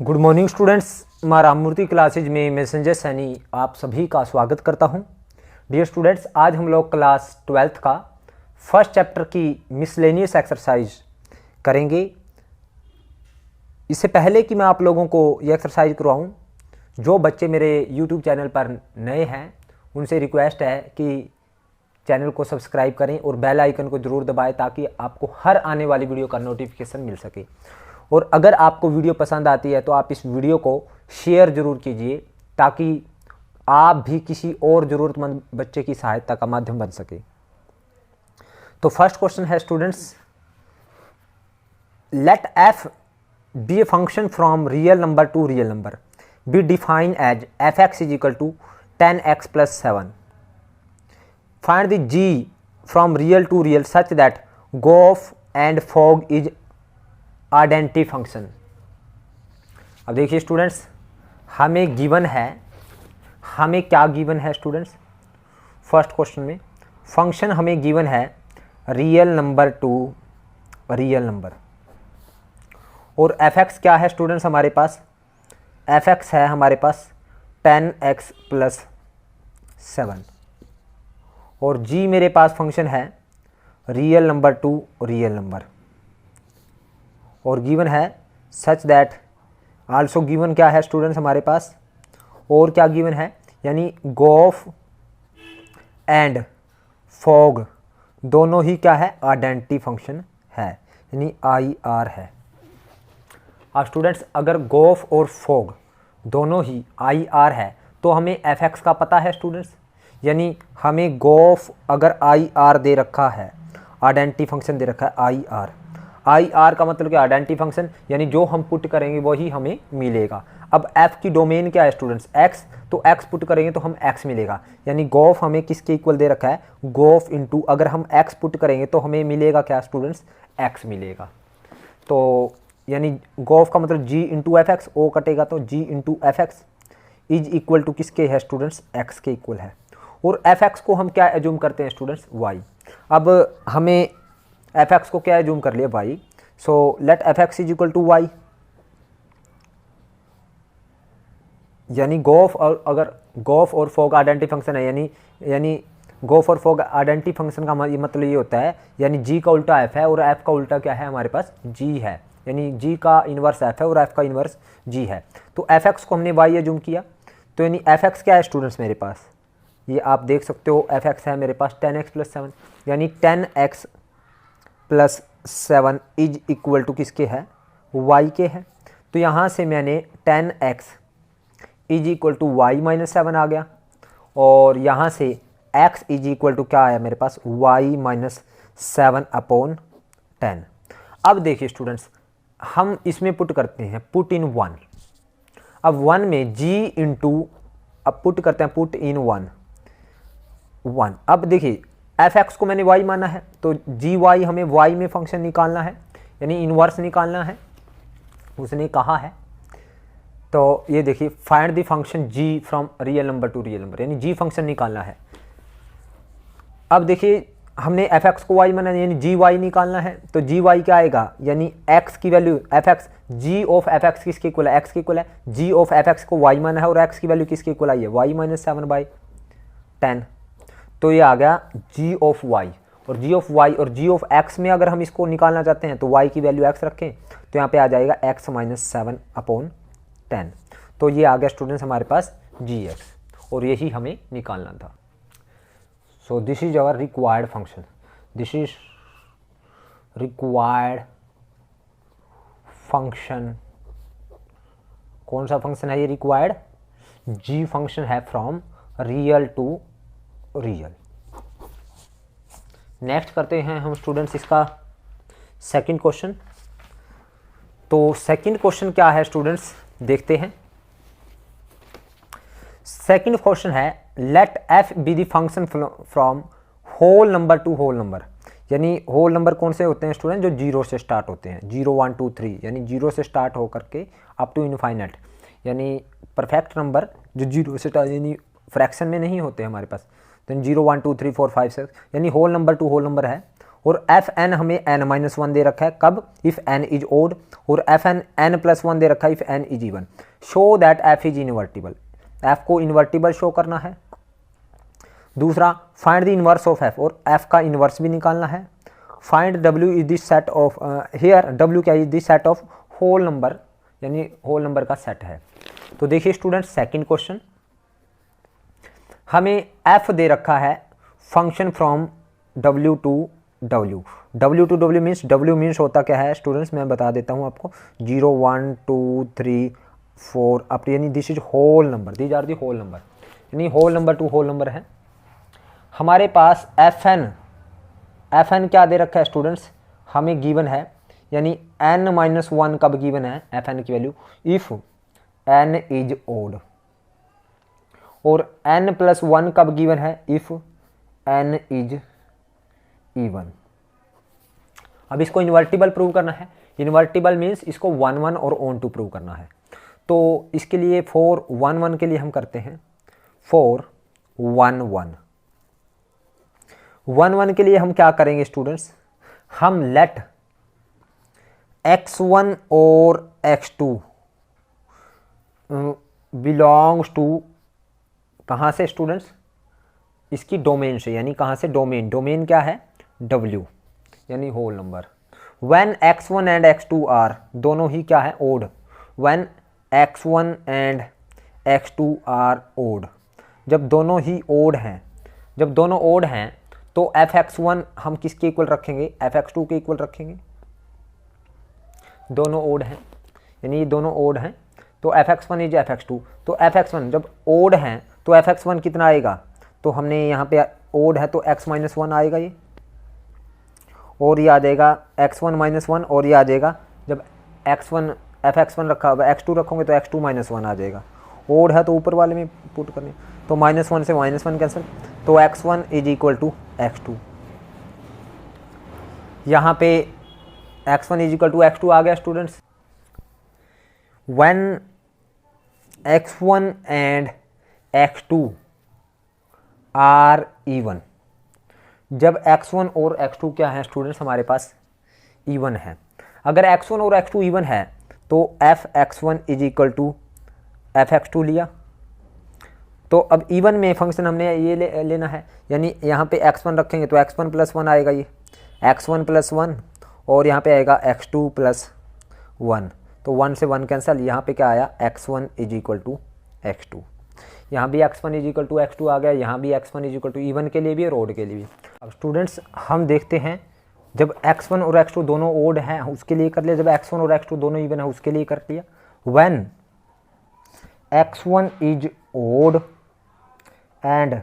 Good morning students, मैं Ramamurthy classes में मैं संजय सैनी आप सभी का स्वागत करता हूं। डियर स्टूडेंट्स, आज हम लोग क्लास 12th का फर्स्ट चैप्टर की मिसलेनियस एक्सरसाइज करेंगे। इससे पहले कि मैं आप लोगों को ये एक्सरसाइज करवाऊं, जो बच्चे मेरे यूट्यूब चैनल पर नए हैं उनसे रिक्वेस्ट है कि चैनल को सब्सक्राइब करें और बेल आइकन को ज़रूर दबाएं ताकि आपको हर आने वाली वीडियो का नोटिफिकेशन मिल सके। और अगर आपको वीडियो पसंद आती है तो आप इस वीडियो को शेयर ज़रूर कीजिए ताकि आप भी किसी और ज़रूरतमंद बच्चे की सहायता का माध्यम बन सके। तो फर्स्ट क्वेश्चन है students, let f be a function from real number to real number be define as f x is equal to 10x + 7। Find the g from real to real such that g o f and f o g is identity function. अब देखिए students, हमें given है, हमें क्या given है students? First question में function हमें given है real number to real number, और एफ एक्स क्या है स्टूडेंट्स हमारे पास? एफ एक्स है हमारे पास 10x + 7, और जी मेरे पास फंक्शन है real number to real number, और गिवन है सच दैट आल्सो गिवन क्या है स्टूडेंट्स हमारे पास? और क्या गिवन है? यानी गोफ एंड फॉग दोनों ही क्या है? आइडेंटिटी फंक्शन है, यानी IR है। अब स्टूडेंट्स, अगर गोफ और फॉग दोनों ही IR है तो हमें fx का पता है स्टूडेंट्स, यानी हमें गोफ अगर IR दे रखा है, आइडेंटिटी फंक्शन दे रखा है IR का मतलब क्या? आइडेंटिटी फंक्शन, यानी जो हम पुट करेंगे वही हमें मिलेगा। अब f की डोमेन क्या है स्टूडेंट्स? x, तो x पुट करेंगे तो हम x मिलेगा, यानी गोफ हमें किसके इक्वल दे रखा है? गोफ इंटू अगर हम x पुट करेंगे तो हमें मिलेगा क्या स्टूडेंट्स? x मिलेगा। तो यानी गोफ का मतलब g into f x, o कटेगा तो g into f x is equal to किसके है स्टूडेंट्स? x के इक्वल है। और एफ एक्स को हम क्या एज्यूम करते हैं स्टूडेंट्स? y। अब हमें एफ एक्स को क्या एज्यूम कर लिया? y। So let f x is equal to y, यानी गोफ और अगर गोफ और फॉग आइडेंटिटी फंक्शन है, यानी गोफ और फॉग आइडेंटिटी फंक्शन का मतलब ये होता है, यानी g का उल्टा f है और f का उल्टा क्या है हमारे पास? g है, यानी g का इन्वर्स f है और f का इन्वर्स g है। तो एफ एक्स को हमने y एज्यूम किया, तो यानी एफ एक्स क्या है स्टूडेंट्स मेरे पास? ये आप देख सकते हो, एफ एक्स है मेरे पास 10x + 7, यानी 10x + 7 इज इक्वल टू किसके है? y के है। तो यहाँ से मैंने 10x is equal to y - 7 आ गया, और यहाँ से x इज इक्वल टू क्या आया मेरे पास? y - 7/10। अब देखिए स्टूडेंट्स, हम इसमें पुट करते हैं, पुट इन 1। अब 1 में g इंटू, अब पुट करते हैं पुट इन 1। अब देखिए एफ एक्स को मैंने y माना है, तो जी वाई हमें y में फंक्शन निकालना है, यानी इन्वर्स निकालना है, उसने कहा है। तो ये देखिए, find the function g from real number to real number, यानी g फंक्शन निकालना है। अब देखिए, हमने एफ एक्स को y माना यानी जी वाई निकालना है, तो जी वाई क्या आएगा? यानी x की value f x, g of f x किसके इक्वल है? x के इक्वल है। जी ऑफ एफ एक्स को y माना है और x की वैल्यू किसके इक्वल आई है? y - 7/10। तो ये आ गया g ऑफ y, और g ऑफ y और g ऑफ x में अगर हम इसको निकालना चाहते हैं तो y की वैल्यू x रखें तो यहाँ पे आ जाएगा x - 7/10। तो ये आ गया स्टूडेंट्स हमारे पास gx, और यही हमें निकालना था। So this is our required function, this is required function. कौन सा फंक्शन है ये रिक्वायर्ड? g फंक्शन है from real to real. Next करते हैं हम स्टूडेंट्स इसका सेकंड क्वेश्चन। तो सेकंड क्वेश्चन क्या है स्टूडेंट्स, देखते हैं। सेकंड क्वेश्चन है let f be the function from whole number to whole number, यानी होल नंबर कौन से होते हैं स्टूडेंट? जो 0 से स्टार्ट होते हैं, 0 1 2 3, यानी 0 से स्टार्ट होकर के अप टू इनफाइनाइट, यानी परफेक्ट नंबर जो 0 से स्टार्ट, यानी फ्रैक्शन में नहीं होते हमारे पास, तो 0 1 2 3 4 5 6, यानी whole number to whole number है। और एफ एन हमें एन माइनस वन दे रखा है कब, इफ़ एन इज ओड, और f n n plus one दे रखा है if n is even. Show that f is invertible, f को इन्वर्टिबल शो करना है। दूसरा, find the inverse of f, और एफ का इनवर्स भी निकालना है। Find W is this set of, here W क्या is this set of whole number, यानी होल नंबर का सेट है। तो देखिए स्टूडेंट, सेकंड क्वेश्चन, हमें एफ दे रखा है function from W to W. W to W means होता क्या है स्टूडेंट्स, मैं बता देता हूँ आपको, 0 1 2 3 4 अप, यानी this is whole number, these are the whole number, यानी whole number to whole number है। हमारे पास एफ एन क्या दे रखा है स्टूडेंट्स, हमें गिवन है, यानी n माइनस वन कब गिवन है एफ एन की value, if n is odd, और n प्लस वन कब गिवन है, इफ n इज इवन। अब इसको इन्वर्टिबल प्रूव करना है, इन्वर्टिबल मीन्स इसको 1 1 और ऑन टू प्रूव करना है। तो इसके लिए 4 1 1 के लिए हम करते हैं 4 1 1 1 1 के लिए हम क्या करेंगे स्टूडेंट्स, हम लेट x1 और x2 बिलोंग्स टू, कहाँ से स्टूडेंट्स, इसकी डोमेन से, यानी कहाँ से, डोमेन क्या है w, यानी whole number. When x1 and x2 are, दोनों ही क्या है odd, when x1 and x2 are odd, जब दोनों ही ओड हैं, जब दोनों ओड हैं तो fx1 हम किसके इक्वल रखेंगे, fx2 के इक्वल रखेंगे, दोनों ओड हैं, यानी ये दोनों ओड हैं, तो fx1 इज fx2, तो fx1 जब ओड हैं तो fx1 कितना आएगा, तो हमने यहाँ पे ओड है तो x माइनस वन आएगा ये, और ये आ जाएगा x1 माइनस वन, और ये आ जाएगा जब x1 fx1 रखा होगा x2 रखोगे तो x2 माइनस वन आ जाएगा, ओड है तो ऊपर वाले में पुट करने, तो माइनस वन से माइनस वन कैंसिल, तो x1 is equal to x2, यहाँ पे x1 is equal to x2 आ गया students. When x1 and x2 are even, जब x1 और x2 क्या है स्टूडेंट्स हमारे पास इवन है, अगर x1 और x2 इवन है तो fx1 is equal to fx2 लिया, तो अब इवन में फंक्शन हमने ये लेना है, यानी यहाँ पे x1 रखेंगे तो x1 प्लस वन आएगा, ये x1 प्लस वन, और यहाँ पे आएगा x2 प्लस वन, तो 1 से 1 कैंसिल, यहाँ पे क्या आया x1 is equal to x2, यहाँ भी x1 is equal to x2 आ गया, यहाँ भी x1 is equal to even के लिए भी और ओड के लिए भी। अब स्टूडेंट्स हम देखते हैं, जब x1 और x2 दोनों ओड हैं उसके लिए कर लिया, जब x1 और x2 दोनों इवन है उसके लिए कर लिया। When x1 is odd and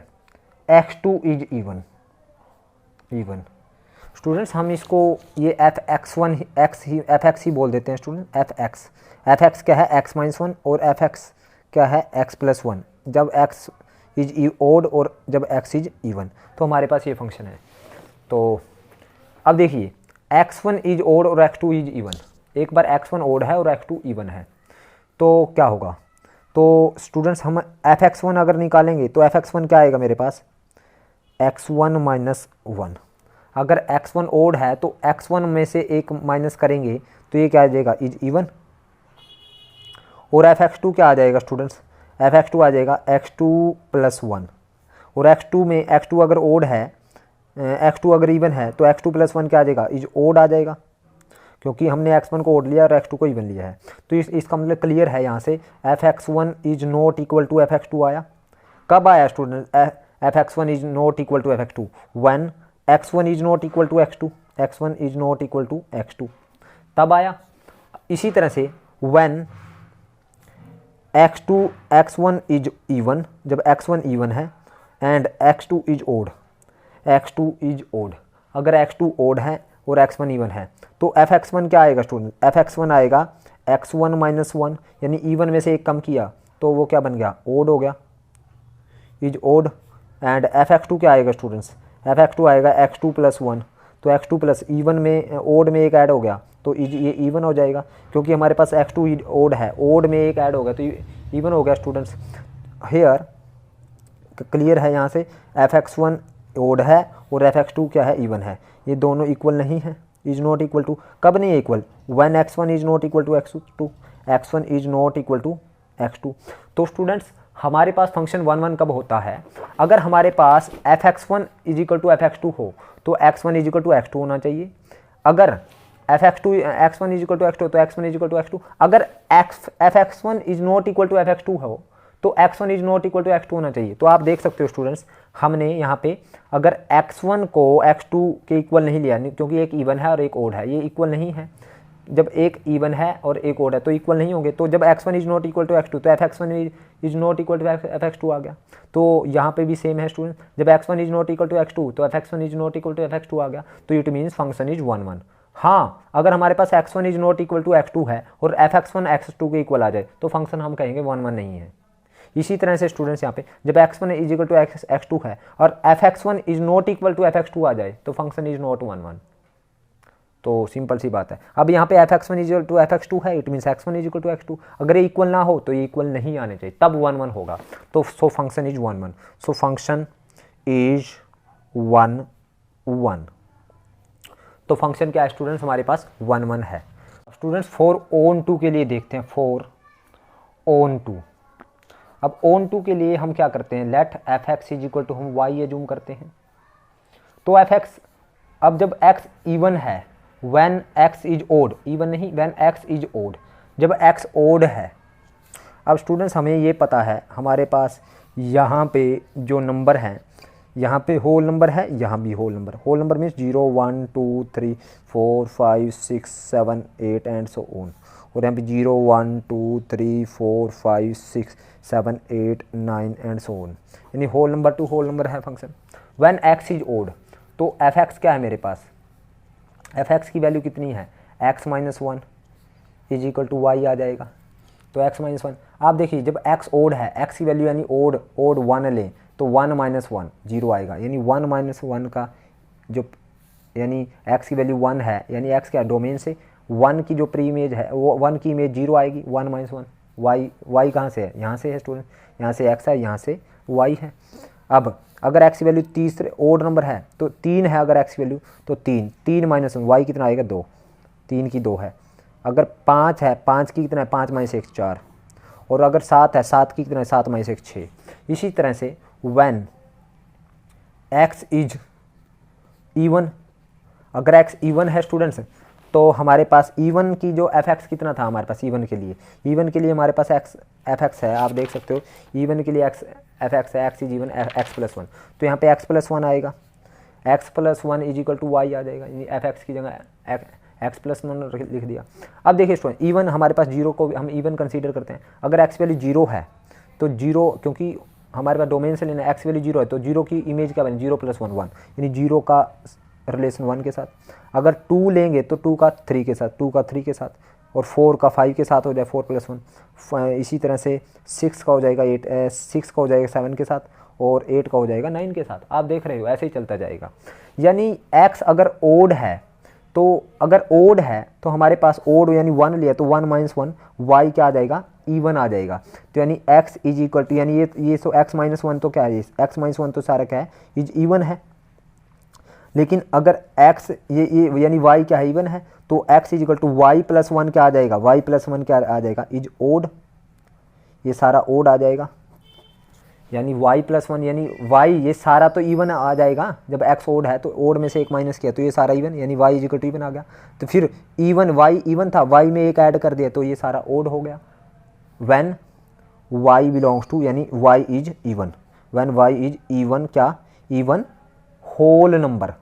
x2 is even, students हम इसको ये fx ही बोल देते हैं स्टूडेंट, fx क्या है x माइनस वन, और fx क्या है x प्लस वन, जब x इज ओड और जब x इज इवन, तो हमारे पास ये फंक्शन है। तो अब देखिए x1 इज ओड और x2 इज इवन, एक बार x1 ओड है और x2 इवन है तो क्या होगा, तो स्टूडेंट्स हम fx1 अगर निकालेंगे तो fx1 क्या आएगा मेरे पास, x1 माइनस वन, अगर x1 ओड है तो x1 में से एक माइनस करेंगे तो ये क्या आ जाएगा, इज इवन, और fx2 क्या आ जाएगा स्टूडेंट्स, fx2 आ जाएगा x2 प्लस वन, और x2 में x2 अगर ओड है, x2 अगर इवन है तो x2 प्लस वन क्या आ जाएगा, इज ओड आ जाएगा, क्योंकि हमने x1 को ओड लिया और x2 को इवन लिया है। तो इसका मतलब क्लियर है, यहाँ से fx1 is not equal to fx2 आया, कब आया student, fx1 is not equal to fx2 when x1 is not equal to x1 is not equal to x2, तब आया। इसी तरह से व्हेन x1 इज इवन, जब x1 इवन है, एंड x2 इज ओड, अगर x2 ओड है और x1 इवन है तो fx1 क्या आएगा स्टूडेंट, fx1 आएगा x1 माइनस वन, यानी इवन में से एक कम किया तो वो क्या बन गया, ओड हो गया, इज ओड, एंड fx2 क्या आएगा स्टूडेंट्स, fx2 आएगा x2 प्लस वन, तो x2 प्लस इवन में ओड में एक ऐड हो गया तो ये इवन हो जाएगा, क्योंकि हमारे पास x2 ओड है, ओड में एक ऐड हो गया तो इवन हो गया स्टूडेंट्स। हेयर क्लियर है, यहाँ से fx1 ओड है और f(x2) क्या है, इवन है, ये दोनों इक्वल नहीं है, इज नॉट इक्वल टू। कब नहीं है equal, when x1 is not equal to x2, x1 is not equal to x2। तो स्टूडेंट्स हमारे पास फंक्शन 1 1 कब होता है, अगर हमारे पास f(x1) is equal to f(x2) हो तो x1 is equal to x2 होना चाहिए। अगर x1 is equal to x2 तो x1 is equal to x2। अगर f(x1) is not equal to f(x2) हो तो x1 is not equal to x2 होना चाहिए। तो आप देख सकते हो स्टूडेंट्स, हमने यहाँ पे अगर x1 को x2 के इक्वल नहीं लिया, क्योंकि एक इवन है और एक ओड है, ये इक्वल नहीं है। जब एक इवन है और एक ओड है तो इक्वल नहीं होंगे। तो जब x1 is not equal to x2 तो f(x1) is not equal to f(x2) आ गया। तो यहाँ पे भी सेम है स्टूडेंट, जब x1 is not equal to x2 तो f(x1) is not equal to f(x2) आ गया। तो इट मीन्स फंक्शन इज 1 1। हाँ, अगर हमारे पास x1 is not equal to x2 है और f(x1) x2 के इक्वल आ जाए तो फंक्शन हम कहेंगे 1 1 नहीं है। इसी तरह से स्टूडेंट्स यहाँ पे जब x1 is equal to x2 है और f(x1) is not equal to f(x2) आ जाए तो फंक्शन इज नॉट 1 1। तो सिंपल सी बात है। अब यहाँ पे f(x1) is equal to f(x2) है, it means x1 is equal to x2। अगर ये इक्वल ना हो तो ये इक्वल नहीं आने चाहिए, तब 1 1 होगा। तो सो function is 1 1। So function is 1 1। तो फंक्शन क्या है स्टूडेंट्स, हमारे पास 1 1 है। स्टूडेंट्स 4 on 2 के लिए देखते हैं, 4 on 2। अब on 2 के लिए हम क्या करते हैं, let f(x) is equal to, हम y एज्यूम करते हैं। तो f(x), अब जब x इवन है, when x is odd, even नहीं when x इज ओड, जब x ओड है। अब स्टूडेंट्स हमें ये पता है हमारे पास यहाँ पे जो नंबर हैं, यहाँ पे होल नंबर है, यहाँ भी whole number means 0 1 2 3 4 5 6 7 8 and so on. और यहाँ पे 0 1 2 3 4 5 6 7 8 9 एंड सो ऑन, यानी whole number to whole number है function. When x is odd तो f(x) क्या है मेरे पास, f(x) की वैल्यू कितनी है, x - 1 is equal to y आ जाएगा। तो x - 1, आप देखिए जब x ओड है, x की वैल्यू यानी ओड 1 लें तो 1 - 1 0 आएगा, यानी 1 - 1 का जो, यानी x की वैल्यू 1 है, यानी x क्या डोमेन से 1 की जो प्री इमेज है वो 1 की इमेज 0 आएगी, 1 - 1। y कहाँ से है, यहाँ से है स्टूडेंट, यहाँ से x है, यहाँ से y है। अब अगर x की वैल्यू तीसरे ओड नंबर है तो 3 है, अगर x की वैल्यू तो 3 - 1 y कितना आएगा 2, 3 की 2 है। अगर 5 है, 5 की कितना है, 5 - 1 4। और अगर 7 है, 7 की कितना है, 7 - 1 6। इसी तरह से when x इज इवन, अगर x इवन है स्टूडेंट्स तो हमारे पास इवन की जो f(x) कितना था हमारे पास, इवन के लिए हमारे पास f(x) है, आप देख सकते हो इवन के लिए f(x) है, x इज इवन x + 1। तो यहाँ पे x + 1 आएगा, x + 1 is equal to y आ जाएगा, यानी f(x) की जगह x + 1 लिख दिया। अब देखिए स्टूडेंट, इवन हमारे पास 0 को हम इवन कंसीडर करते हैं। अगर x वैल्यू 0 है तो 0, क्योंकि हमारे पास डोमेन से लेना x वैल्यू 0 है तो 0 की इमेज क्या बने, 0 + 1 1, यानी 0 का रिलेशन 1 के साथ। अगर 2 लेंगे तो 2 का 3 के साथ, 2 का 3 के साथ, और 4 का 5 के साथ हो जाए 4 + 1। इसी तरह से 6 का हो जाएगा 8, 6 का हो जाएगा 7 के साथ, और 8 का हो जाएगा 9 के साथ। आप देख रहे हो ऐसे ही चलता जाएगा। यानी x अगर ओड है तो, अगर ओड है तो हमारे पास ओड यानी 1 लिया तो 1 - 1 y क्या आ जाएगा, इवन आ जाएगा। तो यानी x इज इक्वल टू, यानी ये सो x - 1 तो क्या है, x - 1 तो सारा क्या है, इज इवन है। लेकिन अगर x ये यानी y क्या है, इवन है, तो x is equal to y + 1 क्या आ जाएगा, y + 1 क्या आ जाएगा, इज ओड, ये सारा ओड आ जाएगा। यानी y + 1 यानी y ये सारा तो इवन आ जाएगा, जब x ओड है तो ओड में से एक माइनस किया तो ये सारा इवन, यानी y is equal to even आ गया। तो फिर इवन, y इवन था, y में एक ऐड कर दिया तो ये सारा ओड हो गया। व्हेन y बिलोंग्स टू, यानी y is even, when y is even, क्या even whole number,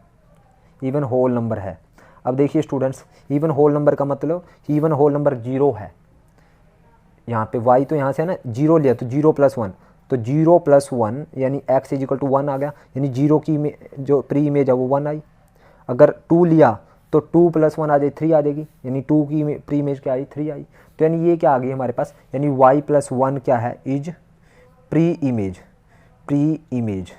even whole number है। अब देखिए स्टूडेंट्स, इवन होल नंबर का मतलब इवन होल नंबर 0 है। यहाँ पे y तो यहाँ से है ना, 0 लिया तो 0 + 1, तो 0 + 1 यानी x इज इक्वल टू 1 आ गया, यानी 0 की जो प्री इमेज है वो 1 आई। अगर 2 लिया तो 2 + 1 आ जाए 3 आ जाएगी, यानी 2 की प्री इमेज क्या आई, 3 आई। तो यानी ये क्या आ गई हमारे पास, यानी y + 1 क्या है, इज प्री इमेज।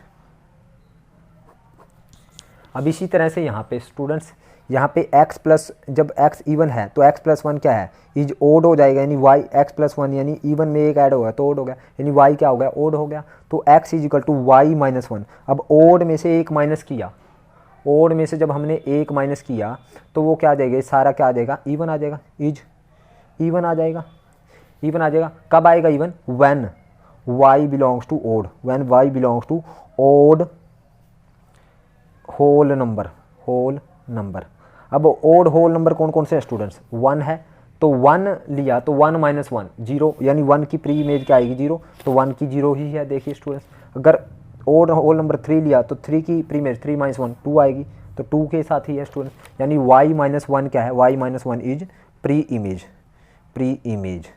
अब इसी तरह से यहाँ पे स्टूडेंट्स यहाँ पे x प्लस, जब x इवन है तो x प्लस 1 क्या है, इज ओड हो जाएगा, यानी y x प्लस 1 यानी इवन में एक ऐड हो गया तो ओड हो गया, यानी y क्या हो गया, ओड हो गया। तो x is equal to y minus 1। अब ओड में से एक माइनस किया, ओड में से जब हमने एक माइनस किया तो वो क्या आ जाएगा, सारा क्या आ जाएगा, इवन आ जाएगा, इज इवन आ जाएगा, इवन आ जाएगा। कब आएगा even, when y belongs to odd, when y belongs to odd whole number, whole number. अब ओड होल नंबर कौन कौन से हैं स्टूडेंट्स, 1 है, तो 1 लिया तो 1 माइनस 1 0, यानी 1 की प्री इमेज क्या आएगी 0, तो 1 की 0 ही है। देखिए स्टूडेंट्स, अगर ओड होल नंबर 3 लिया तो 3 की प्री इमेज 3 माइनस 1 2 आएगी, तो 2 के साथ ही है स्टूडेंट्स, यानी y माइनस 1 क्या है, y minus 1 is preimage, preimage.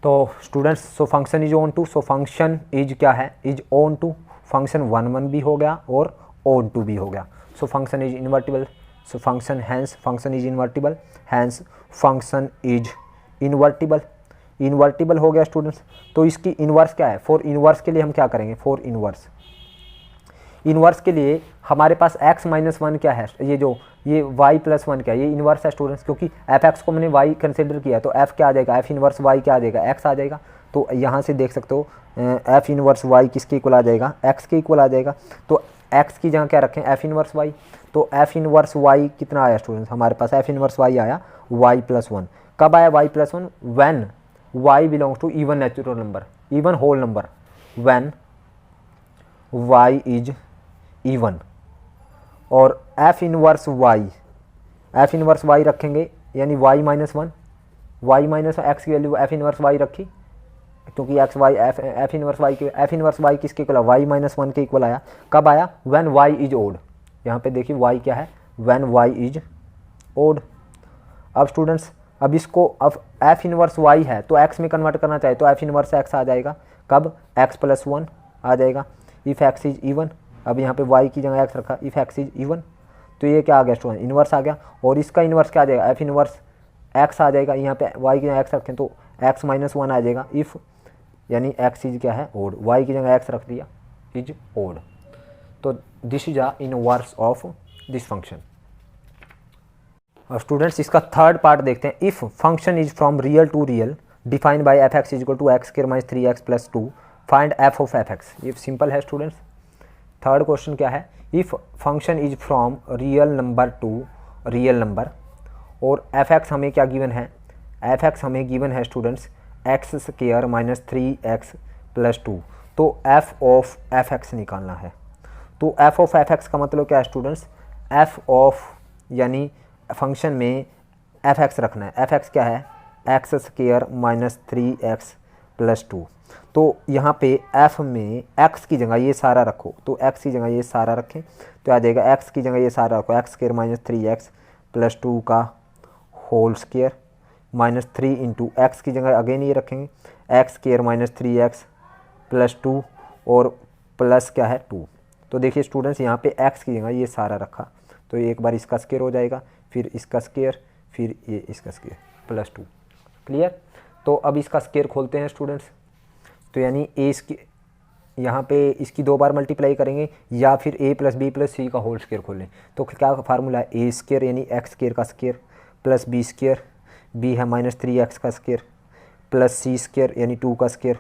तो students so function is onto, so function is क्या है, इज ऑन टू, फंक्शन 1 1 भी हो गया और ऑन टू भी हो गया। So function is invertible, so function hence function is invertible, hence function is invertible, invertible हो गया स्टूडेंट्स। तो इसकी इन्वर्स क्या है, फॉर इन्वर्स के लिए हम क्या करेंगे, फॉर इन्वर्स, इन्वर्स के लिए हमारे पास x माइनस 1 क्या है, ये जो ये y प्लस 1 क्या है, ये इन्वर्स है स्टूडेंट्स, क्योंकि एफ एक्स को मैंने y कंसिडर किया तो f क्या आ जाएगा, f इन्वर्स y क्या आ जाएगा, x आ जाएगा। तो यहाँ से देख सकते हो f इन्वर्स y किसके इक्वल आ जाएगा, x के इक्वल आ जाएगा। तो x की जगह क्या रखें, f इन्वर्स y, तो f इन्वर्स y कितना आया स्टूडेंट्स, हमारे पास f इन्वर्स y आया y प्लस 1। कब आया y plus 1, when y belongs to even natural number, even whole number, when y is even. और f inverse y, f inverse y रखेंगे यानी y minus 1, y minus x की वैल्यू f inverse y रखी, क्योंकि x y f inverse y के, f inverse y किसके equal, y minus 1 के इक्वल आया। कब आया, व्हेन y इज ओड, यहाँ पे देखिए y क्या है, व्हेन y इज ओड। अब स्टूडेंट्स अब इसको, अब f इनवर्स y है तो x में कन्वर्ट करना चाहे तो f इनवर्स x आ जाएगा, कब, x प्लस 1 आ जाएगा, इफ़ x इज इवन। अब यहाँ पे y की जगह x रखा, इफ़ x इज इवन, तो ये क्या आ गया स्टूडेंट, इन्वर्स आ गया। और इसका इन्वर्स क्या आ जाएगा, f इन्वर्स x आ जाएगा, यहाँ पे y की जगह x रखें तो x माइनस 1 आ जाएगा, इफ़ यानी x इज क्या है ओड, y की जगह x रख दिया, इज ओड। तो this is a inverse of this function. और स्टूडेंट्स इसका थर्ड पार्ट देखते हैं, if function is from real to real defined by f x is equal to x square minus 3x plus 2 find f of f x. ये simple है students. Third question क्या है, if function is from real number to real number, और F x हमें क्या given है, F x हमें given है students x square minus 3x plus 2। तो एफ ऑफ एफ एक्स निकालना है। तो एफ ऑफ एफ एक्स का मतलब क्या है स्टूडेंट्स, एफ ऑफ यानी फंक्शन में एफ एक्स रखना है। एफ एक्स क्या है, x square minus 3x plus 2। तो यहाँ पे f में x की जगह ये सारा रखो, तो x की जगह ये सारा रखें तो आ जाएगा x की जगह ये सारा रखो, x square minus 3x plus 2 का whole square minus 3 into x की जगह अगेन ये रखेंगे x square minus 3x plus 2 और प्लस क्या है 2। तो देखिए स्टूडेंट्स यहाँ पे x की जगह ये सारा रखा, तो एक बार इसका स्क्वायर हो जाएगा, फिर इसका स्क्वायर, फिर ये इसका स्क्वायर प्लस 2। क्लियर। तो अब इसका स्क्वायर खोलते हैं स्टूडेंट्स, तो यानी ए इसकी यहाँ पे इसकी 2 बार मल्टीप्लाई करेंगे या फिर a plus b plus c का होल स्क्वायर खोलें। तो क्या फार्मूला है, ए स्क्वायर यानी एक्स स्क्वायर का square plus b square, b है माइनस 3x का स्क्वायर प्लस सी स्क्वायर यानी 2 का square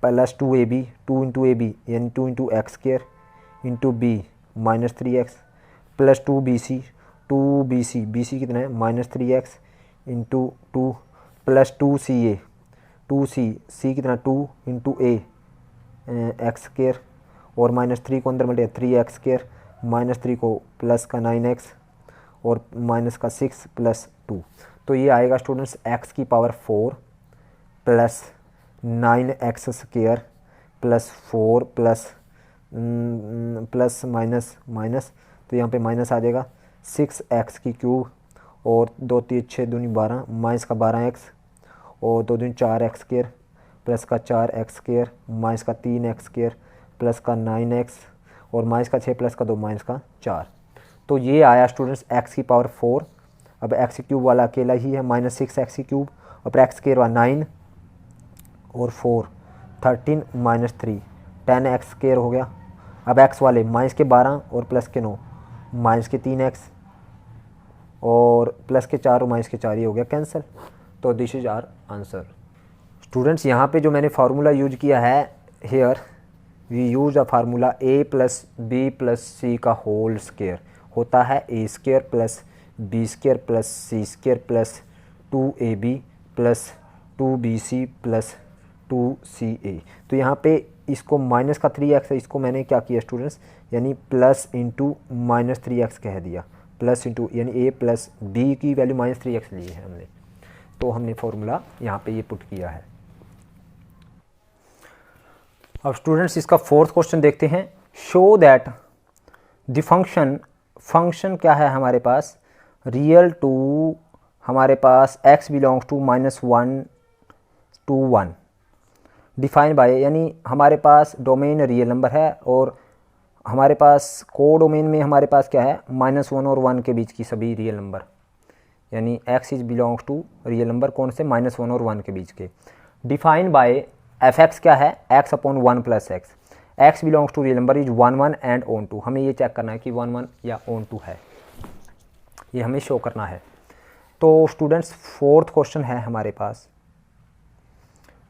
plus 2ab, 2 into a b यानी 2 into x square into b minus 3x plus 2bc, 2bc, bc कितना है minus 3x into 2 plus 2ca, 2c, c कितना 2 into ए x square और minus 3 को अंदर multiply 3x square minus 3 को plus का 9x और माइनस का 6 प्लस 2। तो ये आएगा स्टूडेंट्स x की power 4 plus 9x square plus 4 plus plus minus minus, तो यहाँ पे माइनस आ जाएगा 6x की क्यूब और 2 3 6 दूनी 12 माइनस का 12x और 2 दूनी 4x स्क्वायर प्लस का 4x स्क्वायर माइनस का 3x स्क्वायर प्लस का 9x और माइनस का 6 प्लस का 2 माइनस का 4। तो ये आया स्टूडेंट्स x की पावर 4। अब x क्यूब वाला अकेला ही है माइनस 6x क्यूब और x स्क्वायर वाला 9 और 4 13 माइनस 3 10x स्क्वायर हो गया। अब x वाले माइनस के 12 और प्लस के 9 माइनस के 3x और प्लस के 4 और माइनस के 4 ये हो गया कैंसिल। तो this is our answer. Students यहाँ पे जो मैंने फार्मूला यूज किया है, here we use a formula a plus b plus c का होल स्क्वायर होता है a square plus b square plus c square plus 2ab plus 2bc plus 2ca। तो यहाँ पे इसको माइनस का 3x है, इसको मैंने क्या किया स्टूडेंट्स, यानी प्लस इंटू माइनस 3x कह दिया, प्लस इंटू यानी a प्लस बी की वैल्यू माइनस 3x ली है हमने, तो हमने फॉर्मूला यहाँ पे ये पुट किया है। अब स्टूडेंट्स इसका फोर्थ क्वेश्चन देखते हैं। शो दैट द फंक्शन क्या है हमारे पास, रियल टू हमारे पास x belongs to -1 to 1 define by, यानी हमारे पास डोमेन रियल नंबर है और हमारे पास को डोमेन में हमारे पास क्या है -1 और 1 के बीच की सभी रियल नंबर, यानी x is belongs to real number कौन से -1 और 1 के बीच के। डिफाइन बाय एफ एक्स क्या है x upon 1 plus x, x belongs to real number is 1 1 and on 2। हमें ये चेक करना है कि 1 1 या ऑन 2 है, ये हमें शो करना है। तो स्टूडेंट्स फोर्थ क्वेश्चन है हमारे पास।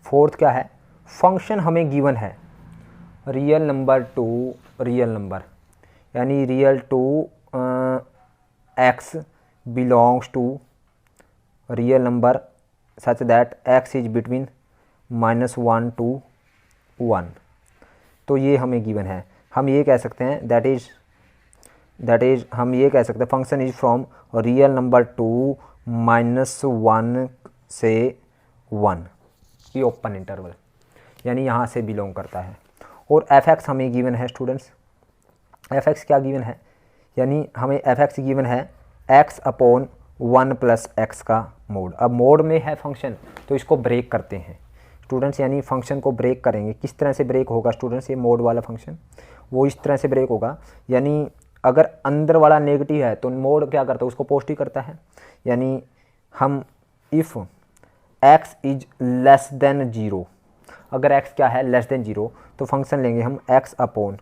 फोर्थ क्या है, फंक्शन हमें गिवन है real number to real number, यानी real to x belongs to real number such that x is between -1 to 1। तो ये हमें गिवन है, हम ये कह सकते हैं दैट इज हम ये कह सकते हैं function is from real number to -1 से 1 ये ओपन इंटरवल, यानी यहाँ से बिलोंग करता है। और एफ एक्स हमें गिवन है स्टूडेंट्स, एफ एक्स क्या गिवन है, यानी हमें एफ एक्स गिवन है x अपॉन 1 प्लस एक्स का मोड। अब मोड में है फंक्शन तो इसको ब्रेक करते हैं स्टूडेंट्स, यानी फंक्शन को ब्रेक करेंगे। किस तरह से ब्रेक होगा स्टूडेंट्स, ये मोड वाला फंक्शन वो इस तरह से ब्रेक होगा, यानी अगर अंदर वाला नेगेटिव है तो मोड क्या करता है उसको पॉजिटिव करता है, यानी हम if x is less than 0, अगर x क्या है लेस देन 0 तो फंक्शन लेंगे हम x अपॉन,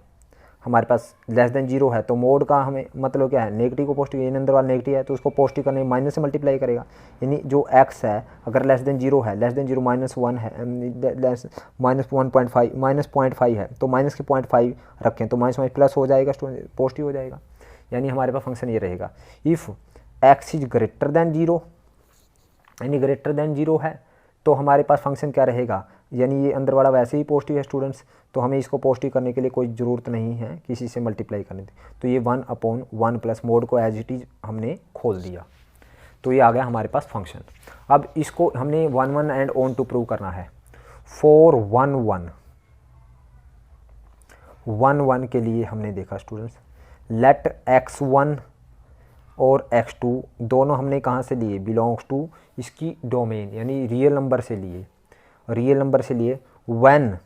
हमारे पास लेस देन 0 है तो मोड का हमें मतलब क्या है नेगेटिव को पॉजिटिव, यानी अंदर वाला नेगेटिव है तो उसको पॉजिटिव करने माइनस से मल्टीप्लाई करेगा, यानी जो x है अगर लेस देन 0 है, लेस देन 0 -1 है, -0.5 है तो माइनस के 0.5 रखें तो माइनस प्लस हो जाएगा, पॉजिटिव हो जाएगा, यानी हमारे पास फंक्शन ये रहेगा if x is greater than 0, यानी ग्रेटर देन 0 है तो हमारे पास फंक्शन क्या रहेगा, यानी ये अंदर वाला वैसे ही पॉजिटिव है स्टूडेंट्स, तो हमें इसको पॉजिटिव करने के लिए कोई ज़रूरत नहीं है किसी से मल्टीप्लाई करने की, तो ये 1 अपॉन 1 प्लस मोड को एज इट इज हमने खोल दिया, तो ये आ गया हमारे पास फंक्शन। अब इसको हमने 1 1 एंड ऑन टू प्रूव करना है। फॉर 1 1 के लिए हमने देखा स्टूडेंट्स, लेट x1 और x2 दोनों हमने कहाँ से लिए, बिलोंग्स टू इसकी डोमेन, यानी रियल नंबर से लिए, रियल नंबर से लिए when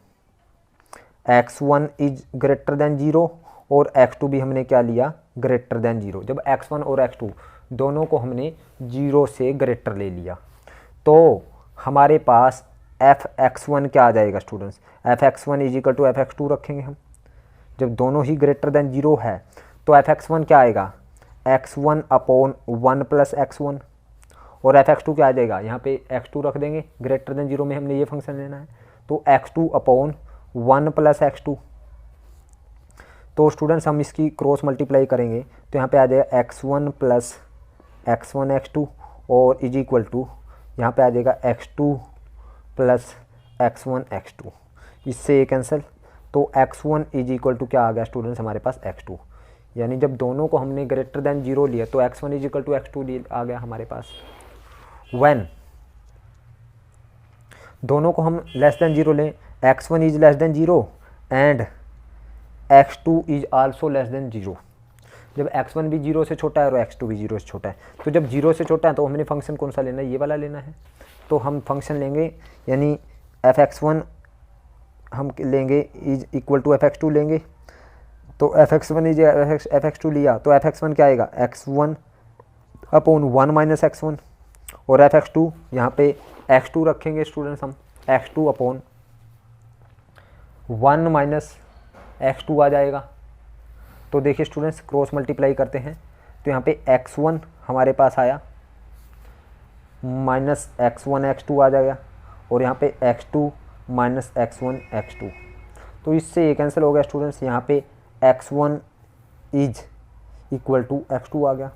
x1 is greater than 0 और x2 भी हमने क्या लिया ग्रेटर देन 0। जब x1 और x2 दोनों को हमने 0 से ग्रेटर ले लिया तो हमारे पास fx1 क्या आ जाएगा students, fx1 is equal to fx2 रखेंगे हम, जब दोनों ही ग्रेटर देन 0 है तो fx1 क्या आएगा x1 अपॉन 1 प्लस x1 और fx2 क्या आ जाएगा, यहाँ पे x2 रख देंगे, ग्रेटर देन 0 में हमने ये फंक्शन लेना है तो x2 अपॉन 1 प्लस x2। तो स्टूडेंट्स हम इसकी क्रॉस मल्टीप्लाई करेंगे तो यहाँ पे आ जाएगा x1 प्लस x1 x2 और इज इक्वल टू यहाँ पे आ जाएगा x2 प्लस x1 x2, इससे ये कैंसिल, तो x1 इज इक्वल टू क्या आ गया स्टूडेंट्स हमारे पास x2, यानी जब दोनों को हमने ग्रेटर देन 0 लिया तो x1 is equal to x2 आ गया हमारे पास। व्हेन दोनों को हम लेस देन 0 लें, x1 is less than 0 and x2 is also less than 0, जब x1 भी 0 से छोटा है और x2 भी 0 से छोटा है, तो जब 0 से छोटा है तो हमने फंक्शन कौन सा लेना है, ये वाला लेना है, तो हम फंक्शन लेंगे यानी fx1 हम लेंगे इज इक्वल टू fx2 लेंगे, तो fx1 इज fx2 लिया तो fx1 क्या आएगा x1 अपॉन 1 माइनस x1 और fx2 यहाँ पे x2 रखेंगे स्टूडेंट्स हम, x2 अपॉन 1 माइनस x2 आ जाएगा, तो देखिए स्टूडेंट्स क्रॉस मल्टीप्लाई करते हैं तो यहाँ पे x1 हमारे पास आया माइनस x1 x2 आ जाएगा और यहाँ पे x2 माइनस x1 x2। तो इससे ये कैंसिल हो गया स्टूडेंट्स, यहाँ पे x1 is equal to x2 आ गया।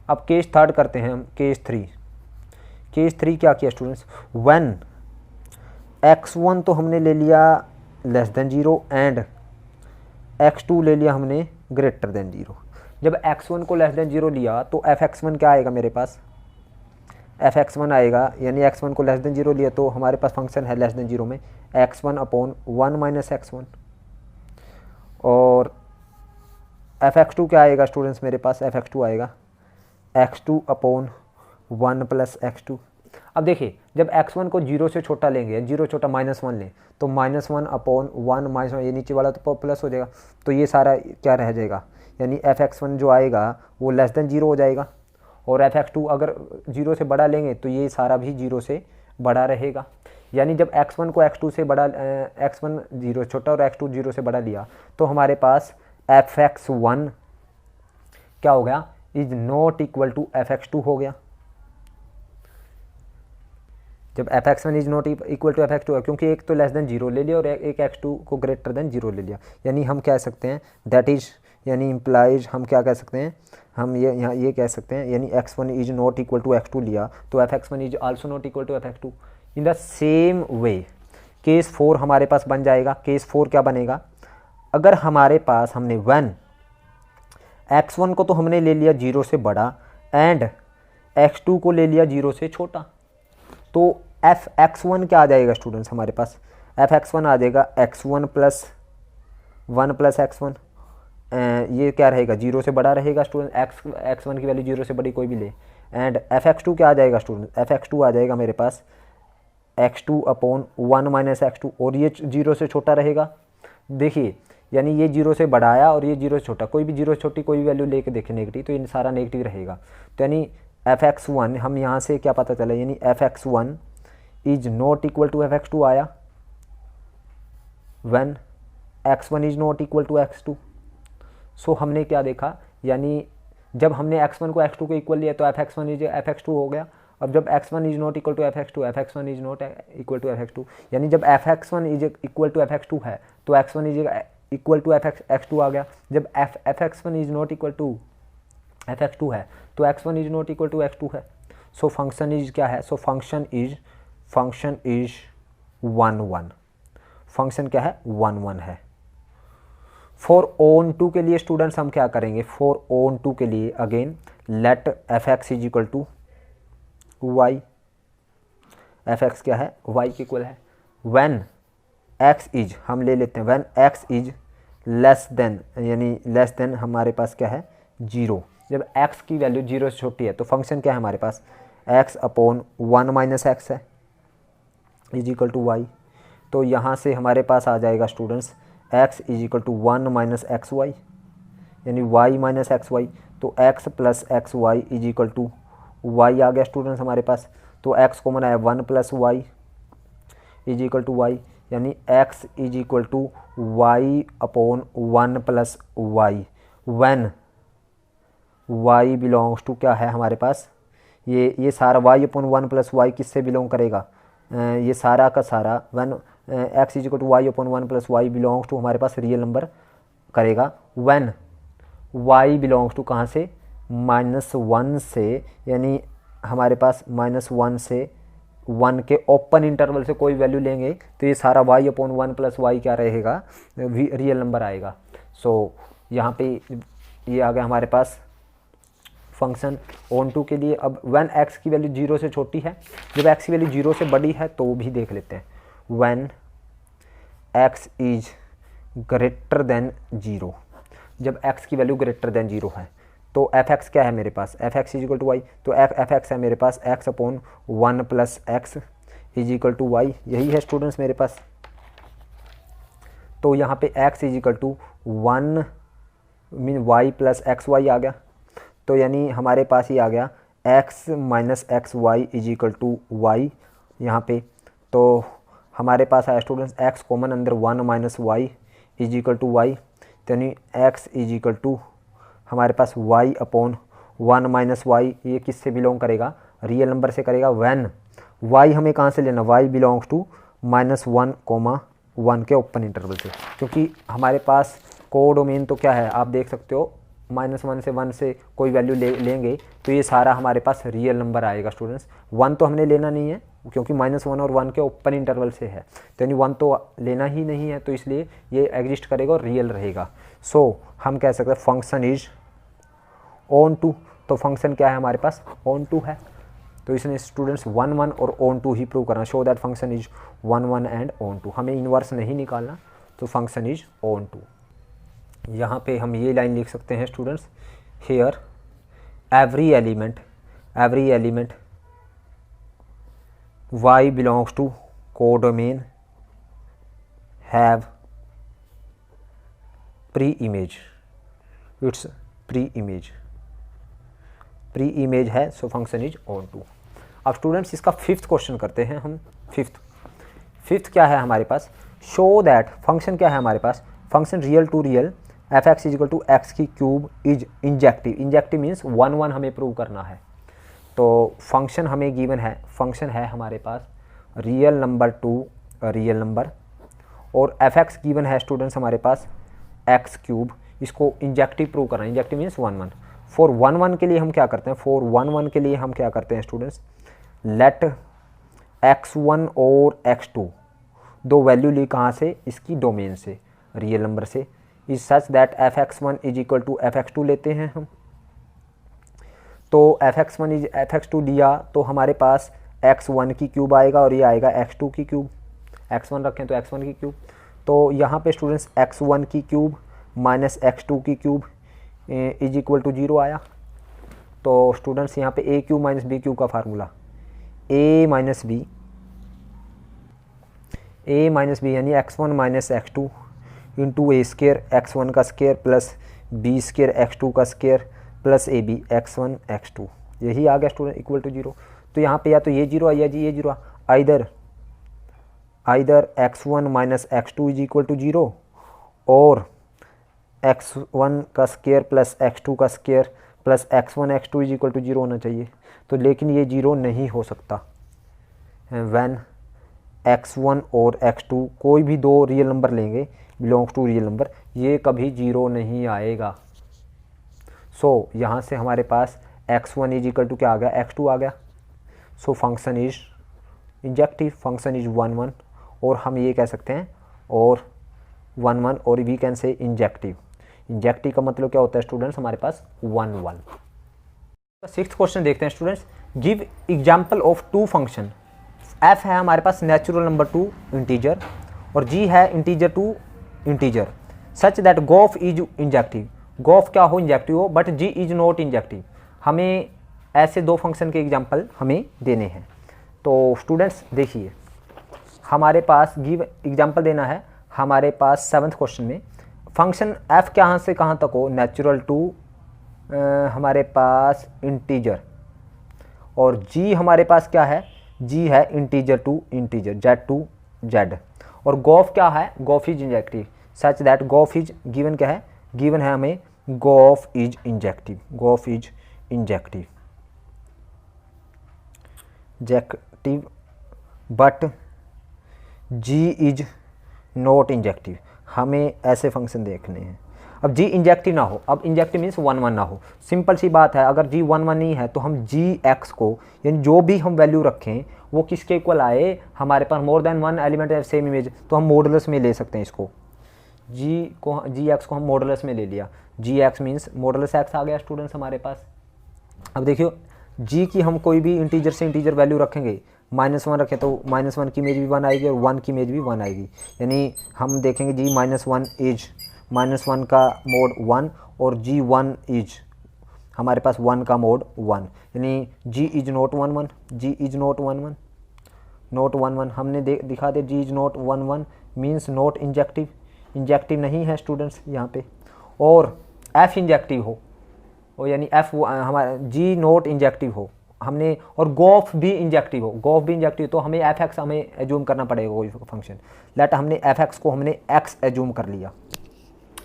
अब केस थर्ड करते हैं हम, केस थ्री क्या किया स्टूडेंट्स, व्हेन x1 तो हमने ले लिया लेस देन 0 एंड x2 ले लिया हमने ग्रेटर देन 0। जब x1 को लेस देन 0 लिया तो fx1 क्या आएगा मेरे पास, fx1 आएगा, यानी x1 को लेस देन 0 लिया तो हमारे पास फंक्शन है लेस देन 0 में x1 अपॉन 1 माइनस x1, और fx2 क्या आएगा स्टूडेंट्स मेरे पास, fx2 आएगा x2 अपॉन 1 प्लस x2। अब देखिए जब x1 को 0 से छोटा लेंगे, 0 छोटा -1 लें तो -1 अपॉन 1 माइनस, ये नीचे वाला तो प्लस हो जाएगा, तो ये सारा क्या रह जाएगा, यानी fx1 जो आएगा वो लेस देन 0 हो जाएगा, और fx2 अगर 0 से बड़ा लेंगे तो ये सारा भी 0 से बड़ा रहेगा। यानी जब x1 को x2 से बड़ा, x1 0 छोटा और x2 0 से बड़ा लिया तो हमारे पास fx1 क्या हो गया, is not equal to fx2 हो गया। जब fx1 is not equal to fx2 है, क्योंकि एक तो लेस देन 0 ले लिया और एक x2 को ग्रेटर देन 0 ले लिया, यानी हम कह सकते हैं दैट इज, यानी इम्प्लाइज हम क्या कह सकते हैं, हम ये यहाँ ये कह सकते हैं, यानी x1 is not equal to x2 लिया तो fx1 is also not equal to fx2। In the same way case 4 हमारे पास बन जाएगा। केस 4 क्या बनेगा, अगर हमारे पास हमने वन x1 को तो हमने ले लिया 0 से बड़ा एंड x2 को ले लिया 0 से छोटा, तो fx1 क्या आ जाएगा स्टूडेंट्स हमारे पास, fx1 आ जाएगा x1 प्लस 1 प्लस x1, ये क्या रहेगा 0 से बड़ा रहेगा स्टूडेंट, x1 की वैल्यू 0 से बड़ी कोई भी ले, एंड fx2 क्या आ जाएगा स्टूडेंट, fx2 आ जाएगा मेरे पास x2 अपॉन 1 माइनस x2, और ये 0 से छोटा रहेगा। देखिए यानी ये 0 से बड़ा आया और ये 0 से छोटा, कोई भी 0 से छोटी कोई भी वैल्यू लेके देखें नेगेटिव तो ये सारा नेगेटिव रहेगा। तो यानी fx1 हम यहाँ से क्या पता चला, यानी fx1 is not equal to fx2 आया when x1 is not equal to x2। So हमने क्या देखा, यानी जब हमने x1 को x2 को इक्वल लिया तो fx1 इज fx2 हो गया, और जब x1 is not equal to fx2, fx1 is not equal to fx2, यानी जब fx1 is equal to fx2 है तो x1 is equal to x2 आ गया। जब fx1 is not equal to fx2 है तो x1 is not equal to x2 है। सो फंक्शन इज क्या है, सो फंक्शन इज 1 1, फंक्शन क्या है 1 1 है। फॉर ऑन टू के लिए स्टूडेंट्स हम क्या करेंगे, फॉर ऑन टू के लिए again let fx is equal to y, fx क्या है y के इक्वल है, व्हेन x इज हम ले लेते हैं when x is less than, यानी लेस देन हमारे पास क्या है 0, जब x की वैल्यू 0 से छोटी है तो फंक्शन क्या है हमारे पास x अपॉन 1 माइनस x है इज इक्वल टू y। तो यहाँ से हमारे पास आ जाएगा students x is equal to 1 minus x y, यानी y माइनस एक्स वाई, तो x plus x y is equal to y आ गया स्टूडेंट्स हमारे पास। तो x कॉमन आया 1 plus y is equal to y, यानी x is equal to y upon 1 plus Y when y belongs to क्या है हमारे पास, ये सारा y अपॉन 1 प्लस वाई किससे बिलोंग करेगा, ये सारा का सारा when x is equal to y upon 1 plus y belongs to हमारे पास रियल नंबर करेगा व्हेन y बिलोंग्स टू कहाँ से -1 से, यानी हमारे पास -1 से 1 के ओपन इंटरवल से कोई वैल्यू लेंगे तो ये सारा y अपॉन 1 प्लस वाई क्या रहेगा रियल नंबर आएगा। सो यहाँ पे ये आ गया हमारे पास फंक्शन ऑन टू के लिए। अब व्हेन x की वैल्यू 0 से छोटी है, जब x की वैल्यू 0 से बड़ी है तो भी देख लेते हैं, when x is greater than 0, जब x की वैल्यू ग्रेटर देन 0 है तो fx क्या है मेरे पास, fx is equal to y, तो fx है मेरे पास x upon 1 plus x is equal to y, यही है स्टूडेंट्स मेरे पास। तो यहाँ पे x is equal to 1 mean y plus x y आ गया, तो यानी हमारे पास ही आ गया x minus x y is equal to y यहाँ पे। तो हमारे पास आया स्टूडेंट्स x कॉमन अंदर 1 minus y is equal to y, तो यानी x इज इक्वल टू हमारे पास y अपॉन 1 माइनस वाई, ये किससे बिलोंग करेगा, रियल नंबर से करेगा। व्हेन y हमें कहाँ से लेना, y बिलोंग्स टू -1, 1 के ओपन इंटरवल से, क्योंकि हमारे पास कोडोमेन तो क्या है आप देख सकते हो, -1 से 1 से कोई वैल्यू लेंगे तो ये सारा हमारे पास रियल नंबर आएगा स्टूडेंट्स। 1 तो हमने लेना नहीं है क्योंकि -1 और 1 के ओपन इंटरवल से है, तो यानी 1 तो लेना ही नहीं है, तो इसलिए ये एग्जिस्ट करेगा और रियल रहेगा। सो हम कह सकते हैं फंक्शन इज ऑन टू, तो फंक्शन क्या है हमारे पास, ऑन टू है, तो इसने स्टूडेंट्स 1 1 और ऑन टू ही प्रूव करना, show that function is 1 1 and onto, हमें इनवर्स नहीं निकालना, तो फंक्शन इज ऑन टू। यहाँ पे हम ये लाइन लिख सकते हैं students, here every element y belongs to codomain have pre-image, it's pre-image है, so function is onto. अब स्टूडेंट्स इसका फिफ्थ क्वेश्चन करते हैं हम। फिफ्थ क्या है हमारे पास, शो दैट फंक्शन क्या है हमारे पास, function real to real F x is equal to X की क्यूब इज इंजेक्टिव मीन्स 1 1 हमें प्रूव करना है। तो फंक्शन हमें गिवन है, फंक्शन है हमारे पास real number to real number, और एफ एक्स गिवन है स्टूडेंट्स हमारे पास एक्स क्यूब, इसको इंजेक्टिव प्रूव करना है, इंजेक्टिव मीन्स 1 1। फॉर 1 1 के लिए हम क्या करते हैं, फॉर 1 1 के लिए हम क्या करते हैं स्टूडेंट्स, लेट x1 और x2 दो वैल्यू ली कहाँ से, इसकी डोमेन से, रियल नंबर से, is such that fx1 is equal to fx2 लेते हैं हम। तो fx1 इज fx2 लिया तो हमारे पास x1 की क्यूब आएगा और ये आएगा x2 की क्यूब, x1 रखें तो x1 की क्यूब, तो यहाँ पे स्टूडेंट्स x1 की क्यूब माइनस x2 की क्यूब इज इक्वल टू 0 आया। तो स्टूडेंट्स यहाँ पे a cube minus b cube का फार्मूला a माइनस बी यानी x1 माइनस x2 इंटू ए स्केयर x1 का square plus B square x2 का square plus A B x1 x2, यही आ गया स्टूडेंट इक्वल टू 0। तो यहाँ पे या तो ये 0 आ या जी ये 0 either x1 minus x2 is equal to 0 और x1 का स्केयर प्लस x2 का square plus x1 x2 is equal to 0 होना चाहिए। तो लेकिन ये 0 नहीं हो सकता, व्हेन x1 और x2 कोई भी दो रियल नंबर लेंगे बिलोंग्स टू रियल नंबर, ये कभी 0 नहीं आएगा। सो यहाँ से हमारे पास x1 इज इक्वल टू क्या आ गया, x2 आ गया। So function is injective, function is 1 1, और हम ये कह सकते हैं और 1 1 और वी कैन से इंजेक्टिव का मतलब क्या होता है स्टूडेंट्स, हमारे पास 1 1। सिक्स्थ क्वेश्चन देखते हैं students, give example of two function, f है हमारे पास नेचुरल नंबर टू इंटीजर और g है integer to integer, such that g o f is injective, g o f क्या हो, इंजेक्टिव हो, but g is not injective. हमें ऐसे दो फंक्शन के एग्जाम्पल हमें देने हैं। तो स्टूडेंट्स देखिए हमारे पास गिव एग्जाम्पल देना है, हमारे पास 7th क्वेश्चन में फंक्शन f कहाँ से कहाँ तक हो, नेचुरल टू हमारे पास इंटीजर, और g हमारे पास क्या है, g है integer to integer, z to z, और गोफ क्या है, g o f is injective, such that g o f is given क्या है, गिवन है हमें g o f is injective, g o f is injective but g is not injective. हमें ऐसे फंक्शन देखने हैं। अब g इंजेक्टिव ना हो, अब इंजेक्टिव मीन्स 1 1 ना हो, सिंपल सी बात है, अगर g 1 1 नहीं है तो हम gx को यानी जो भी हम वैल्यू रखें वो किसके इक्वल आए, हमारे पास मोर देन वन एलिमेंट है सेम इमेज, तो हम मॉडुलस में ले सकते हैं इसको, gx को हम मॉडुलस में ले लिया, gx मीन्स मॉडुलस x आ गया स्टूडेंट्स हमारे पास। अब देखियो g की हम कोई भी इंटीजर से इंटीजर वैल्यू रखेंगे, -1 रखें तो -1 की इमेज भी 1 आएगी और 1 की इमेज भी 1 आएगी, यानी हम देखेंगे g -1 इज -1 का मोड 1 और g1 इज हमारे पास 1 का मोड 1, यानी g is not 1 1, g is not 1 1, not 1 1 हमने दिखा दे, g is not 1 1 means not injective, injective नहीं है स्टूडेंट्स यहाँ पे, और f इंजेक्टिव हो, और यानी f हमारा g नॉट इंजेक्टिव हो हमने, और गोफ भी इंजेक्टिव हो, गोफ भी इंजेक्टिव, तो हमें fx हमें एज्यूम करना पड़ेगा कोई फंक्शन, लेट हमने fx को हमने x एज्यूम कर लिया,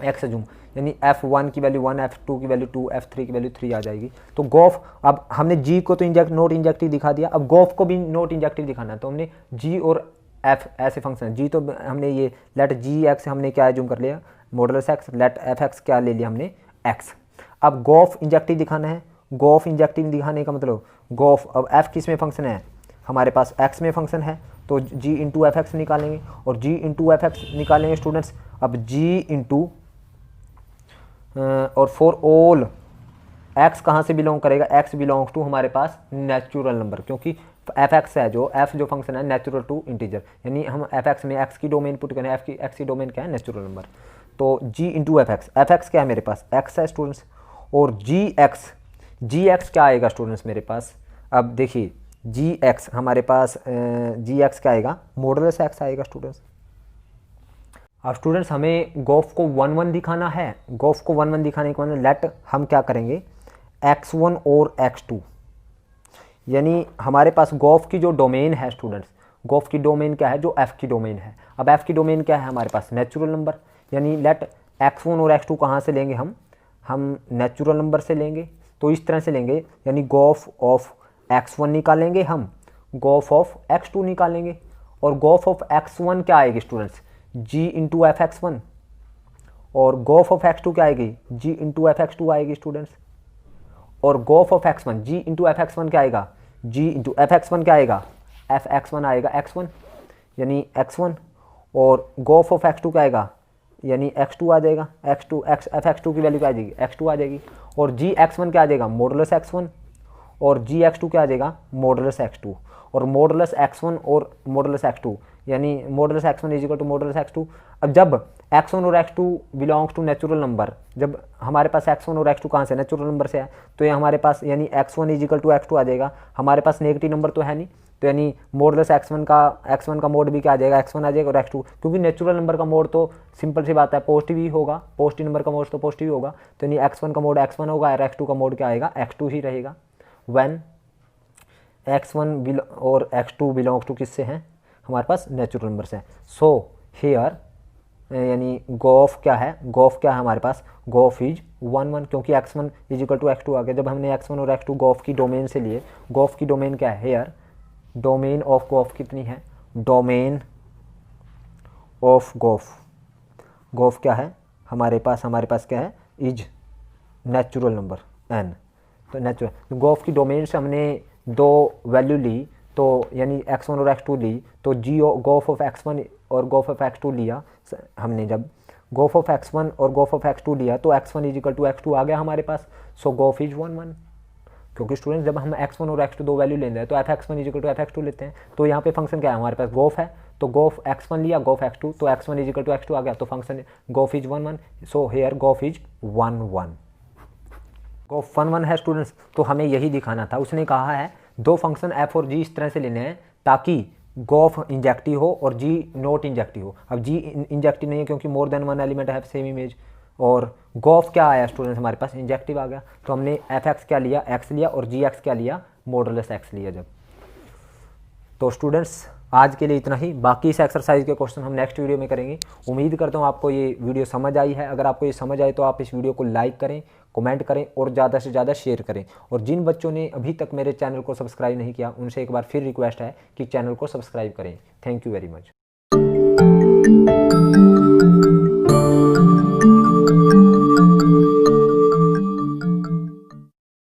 एक्स अजूम, यानी F1 की वैल्यू 1, F2 की वैल्यू 2, F3 की वैल्यू 3 आ जाएगी। तो गोफ, अब हमने जी को तो नॉट इंजेक्टिव दिखा दिया, अब गोफ को भी नॉट इंजेक्टिव दिखाना है। तो हमने जी और एफ ऐसे फंक्शन, जी तो हमने ये लेट जी एक्स हमने क्या एज्यूम कर लिया modulus x, let f x क्या ले लिया हमने एक्स। अब गोफ इंजेक्टिव दिखाना है, गोफ इंजेक्टिव दिखाने का मतलब गोफ, अब एफ किस में फंक्शन है हमारे पास एक्स में फंक्शन है, तो जी इंटू एफ एक्स निकालेंगे, और जी इंटू एफ एक्स निकालेंगे स्टूडेंट्स। अब जी इंटू और फॉर ऑल एक्स कहाँ से बिलोंग करेगा, एक्स बिलोंग्स टू हमारे पास नेचुरल नंबर, क्योंकि एफ एक्स है जो एफ जो फंक्शन है नेचुरल टू इंटीजर, यानी हम एफ एक्स में एक्स की डोमेन पुट करें, एक्स की डोमेन क्या है नेचुरल नंबर। तो जी इंटू एफ एक्स क्या है मेरे पास एक्स है स्टूडेंट्स, और जी एक्स क्या आएगा स्टूडेंट्स मेरे पास। अब देखिए जी एक्स हमारे पास जी एक्स क्या आएगा मॉडुलस एक्स आएगा स्टूडेंट्स। अब स्टूडेंट्स हमें गोफ को 1 1 दिखाना है, गोफ को 1 1 दिखाने के बाद लेट हम क्या करेंगे x1 और x2, यानी हमारे पास गोफ की जो डोमेन है स्टूडेंट्स, गोफ की डोमेन क्या है जो f की डोमेन है। अब f की डोमेन क्या है हमारे पास नेचुरल नंबर, यानी लेट x1 और x2 कहाँ से लेंगे हम नेचुरल नंबर से लेंगे। तो इस तरह से लेंगे, यानी गोफ ऑफ x1 निकालेंगे हम, गोफ ऑफ x2 निकालेंगे, और गोफ ऑफ x1 क्या आएगी students g into f x one, और गोफ ऑफ x2 क्या आएगी g into f x two आएगी स्टूडेंट्स, और g o f of x1 g into f x one क्या आएगा g into f x one क्या आएगा एफ एक्स वन आएगा x1, यानी x1, और गोफ ऑफ x2 क्या आएगा यानी x2 आ जाएगा, x2 एफ एक्स टू की वैल्यू क्या आ जाएगी x2 आ जाएगी, और जी x1 क्या आ जाएगा मॉडुलस x1, और जी x2 क्या आ जाएगा मॉडुलस x2, और मॉडुलस x1 और मॉडुलस x2, यानी modulus x1 is equal to modulus x2। अब जब x1 और x2 belongs to natural number, जब हमारे पास x1 और x2 कहाँ से नेचुरल नंबर से है, तो ये हमारे पास यानी x1 is equal to x2 आ जाएगा। हमारे पास नेगेटिव नंबर तो है नहीं, तो यानी मॉडुलस x1 का मोड भी क्या आ जाएगा x1 आ जाएगा, और x2 क्योंकि नेचुरल नंबर का मोड तो सिंपल सी बात है पॉजिटिव ही होगा, पॉजिटिव नंबर का मोड तो पॉजिटिव ही होगा, तो यानी x1 का मोड x1 होगा और x2 का मोड क्या आएगा x2 ही रहेगा। व्हेन x1 और x2 बिलोंग्स टू किससे हैं हमारे पास नेचुरल नंबर से। सो हेयर यानी गोफ क्या है हमारे पास गोफ इज 1 1, क्योंकि x1 is equal to x2 आ गया। जब हमने x1 और x2 गोफ की डोमेन से लिए, गोफ की डोमेन क्या है हेयर, डोमेन ऑफ गोफ कितनी है, डोमेन ऑफ गोफ क्या है हमारे पास क्या है इज नेचुरल नंबर n। तो नेचुरल गोफ की डोमेन से हमने दो वैल्यू ली, तो यानी x1 और x2 ली, तो जी गोफ ऑफ x1 और गोफ ऑफ x2 लिया हमने, जब गोफ ऑफ x1 और गोफ ऑफ x2 लिया तो x1 is equal to x2 आ गया हमारे पास। सो गोफ इज 1 1, क्योंकि स्टूडेंट जब हम x1 और x2 दो वैल्यू लेते हैं तो f(x1) is equal to f(x2) लेते हैं। तो यहाँ पे फंक्शन क्या है हमारे पास गोफ है, तो गोफ x1 लिया गोफ x2, तो x1 is equal to x2 आ गया, तो फंक्शन गोफ इज 1 1। सो हेयर गोफ इज 1 1, गोफ 1 1 है स्टूडेंट्स। तो हमें यही दिखाना था, उसने कहा है दो फंक्शन f और g इस तरह से लेने हैं ताकि गोफ इंजेक्टिव हो और g नॉट इंजेक्टिव हो। अब g इंजेक्टिव नहीं है क्योंकि मोर देन वन एलिमेंट है सेम इमेज, और गोफ क्या आया स्टूडेंट्स हमारे पास इंजेक्टिव आ गया, तो हमने एफ एक्स क्या लिया x लिया, और जी एक्स क्या लिया मॉडुलस x लिया जब। तो स्टूडेंट्स आज के लिए इतना ही, बाकी इस एक्सरसाइज के क्वेश्चन हम नेक्स्ट वीडियो में करेंगे। उम्मीद करता हूँ आपको ये वीडियो समझ आई है। अगर आपको ये समझ आए तो आप इस वीडियो को लाइक करें, कमेंट करें और ज़्यादा से ज़्यादा शेयर करें। और जिन बच्चों ने अभी तक मेरे चैनल को सब्सक्राइब नहीं किया उनसे एक बार फिर रिक्वेस्ट है कि चैनल को सब्सक्राइब करें। Thank you very much.